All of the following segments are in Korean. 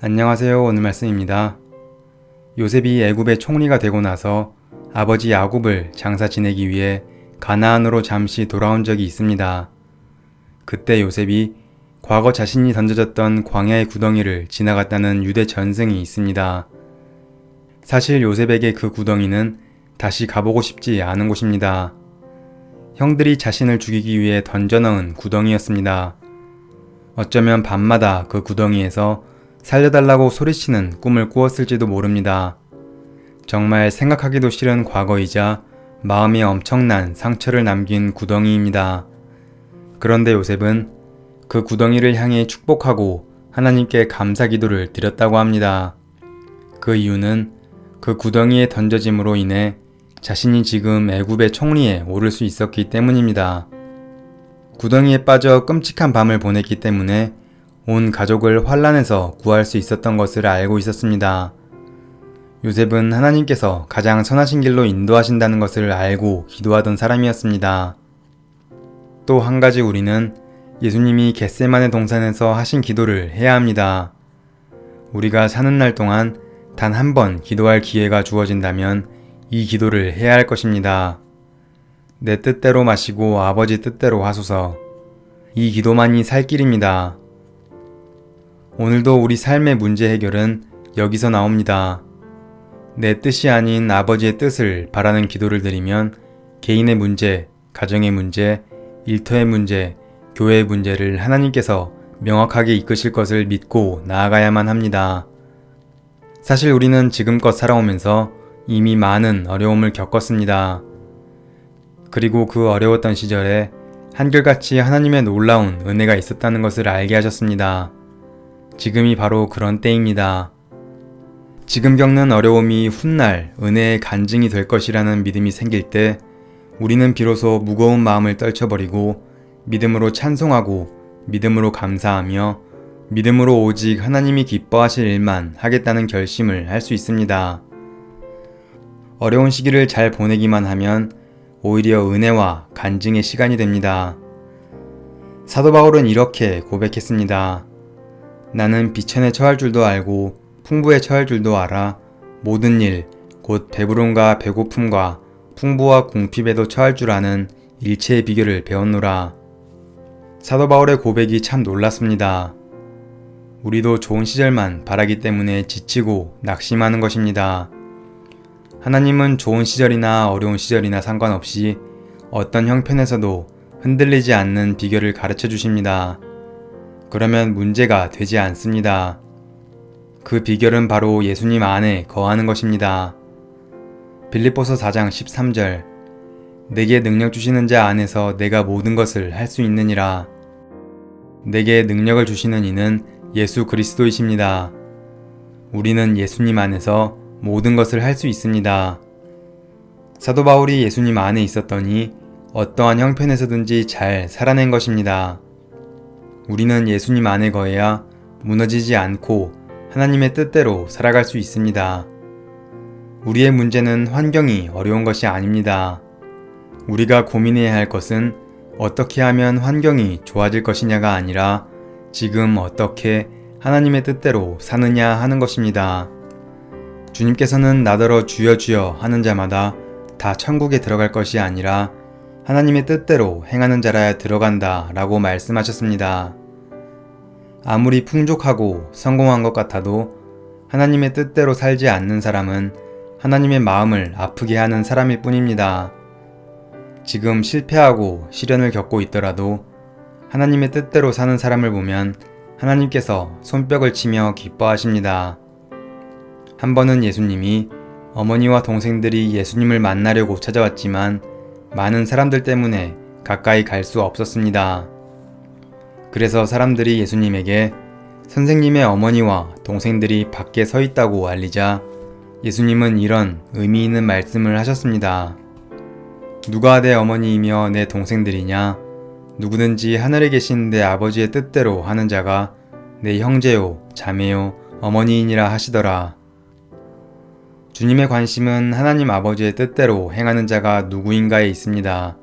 안녕하세요. 오늘 말씀입니다. 요셉이 애굽의 총리가 되고 나서 아버지 야곱을 장사 지내기 위해 가나안으로 잠시 돌아온 적이 있습니다. 그때 요셉이 과거 자신이 던져졌던 광야의 구덩이를 지나갔다는 유대 전승이 있습니다. 사실 요셉에게 그 구덩이는 다시 가보고 싶지 않은 곳입니다. 형들이 자신을 죽이기 위해 던져넣은 구덩이였습니다. 어쩌면 밤마다 그 구덩이에서 살려달라고 소리치는 꿈을 꾸었을지도 모릅니다. 정말 생각하기도 싫은 과거이자 마음에 엄청난 상처를 남긴 구덩이입니다. 그런데 요셉은 그 구덩이를 향해 축복하고 하나님께 감사 기도를 드렸다고 합니다. 그 이유는 그 구덩이에 던져짐으로 인해 자신이 지금 애굽의 총리에 오를 수 있었기 때문입니다. 구덩이에 빠져 끔찍한 밤을 보냈기 때문에 온 가족을 환난에서 구할 수 있었던 것을 알고 있었습니다. 요셉은 하나님께서 가장 선하신 길로 인도하신다는 것을 알고 기도하던 사람이었습니다. 또 한 가지 우리는 예수님이 겟세마네 동산에서 하신 기도를 해야 합니다. 우리가 사는 날 동안 단 한 번 기도할 기회가 주어진다면 이 기도를 해야 할 것입니다. 내 뜻대로 마시고 아버지 뜻대로 하소서. 이 기도만이 살 길입니다. 오늘도 우리 삶의 문제 해결은 여기서 나옵니다. 내 뜻이 아닌 아버지의 뜻을 바라는 기도를 드리면 개인의 문제, 가정의 문제, 일터의 문제, 교회의 문제를 하나님께서 명확하게 이끄실 것을 믿고 나아가야만 합니다. 사실 우리는 지금껏 살아오면서 이미 많은 어려움을 겪었습니다. 그리고 그 어려웠던 시절에 한결같이 하나님의 놀라운 은혜가 있었다는 것을 알게 하셨습니다. 지금이 바로 그런 때입니다. 지금 겪는 어려움이 훗날 은혜의 간증이 될 것이라는 믿음이 생길 때 우리는 비로소 무거운 마음을 떨쳐버리고 믿음으로 찬송하고 믿음으로 감사하며 믿음으로 오직 하나님이 기뻐하실 일만 하겠다는 결심을 할 수 있습니다. 어려운 시기를 잘 보내기만 하면 오히려 은혜와 간증의 시간이 됩니다. 사도 바울은 이렇게 고백했습니다. 나는 비천에 처할 줄도 알고 풍부에 처할 줄도 알아 모든 일, 곧 배부름과 배고픔과 풍부와 궁핍에도 처할 줄 아는 일체의 비결을 배웠노라. 사도 바울의 고백이 참 놀랐습니다. 우리도 좋은 시절만 바라기 때문에 지치고 낙심하는 것입니다. 하나님은 좋은 시절이나 어려운 시절이나 상관없이 어떤 형편에서도 흔들리지 않는 비결을 가르쳐 주십니다. 그러면 문제가 되지 않습니다. 그 비결은 바로 예수님 안에 거하는 것입니다. 빌립보서 4장 13절 내게 능력 주시는 자 안에서 내가 모든 것을 할 수 있느니라. 내게 능력을 주시는 이는 예수 그리스도이십니다. 우리는 예수님 안에서 모든 것을 할 수 있습니다. 사도 바울이 예수님 안에 있었더니 어떠한 형편에서든지 잘 살아낸 것입니다. 우리는 예수님 안에 거해야 무너지지 않고 하나님의 뜻대로 살아갈 수 있습니다. 우리의 문제는 환경이 어려운 것이 아닙니다. 우리가 고민해야 할 것은 어떻게 하면 환경이 좋아질 것이냐가 아니라 지금 어떻게 하나님의 뜻대로 사느냐 하는 것입니다. 주님께서는 나더러 주여 주여 하는 자마다 다 천국에 들어갈 것이 아니라 하나님의 뜻대로 행하는 자라야 들어간다 라고 말씀하셨습니다. 아무리 풍족하고 성공한 것 같아도 하나님의 뜻대로 살지 않는 사람은 하나님의 마음을 아프게 하는 사람일 뿐입니다. 지금 실패하고 시련을 겪고 있더라도 하나님의 뜻대로 사는 사람을 보면 하나님께서 손뼉을 치며 기뻐하십니다. 한 번은 예수님이 어머니와 동생들이 예수님을 만나려고 찾아왔지만 많은 사람들 때문에 가까이 갈 수 없었습니다. 그래서 사람들이 예수님에게 선생님의 어머니와 동생들이 밖에 서 있다고 알리자 예수님은 이런 의미 있는 말씀을 하셨습니다. 누가 내 어머니이며 내 동생들이냐? 누구든지 하늘에 계신 내 아버지의 뜻대로 하는 자가 내 형제요, 자매요, 어머니이니라 하시더라. 주님의 관심은 하나님 아버지의 뜻대로 행하는 자가 누구인가에 있습니다.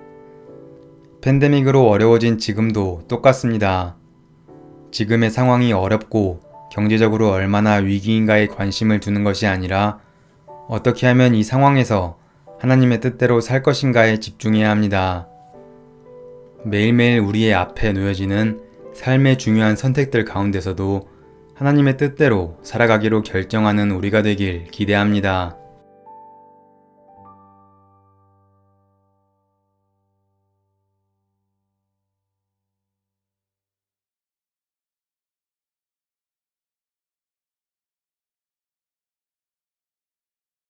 팬데믹으로 어려워진 지금도 똑같습니다. 지금의 상황이 어렵고 경제적으로 얼마나 위기인가에 관심을 두는 것이 아니라 어떻게 하면 이 상황에서 하나님의 뜻대로 살 것인가에 집중해야 합니다. 매일매일 우리의 앞에 놓여지는 삶의 중요한 선택들 가운데서도 하나님의 뜻대로 살아가기로 결정하는 우리가 되길 기대합니다.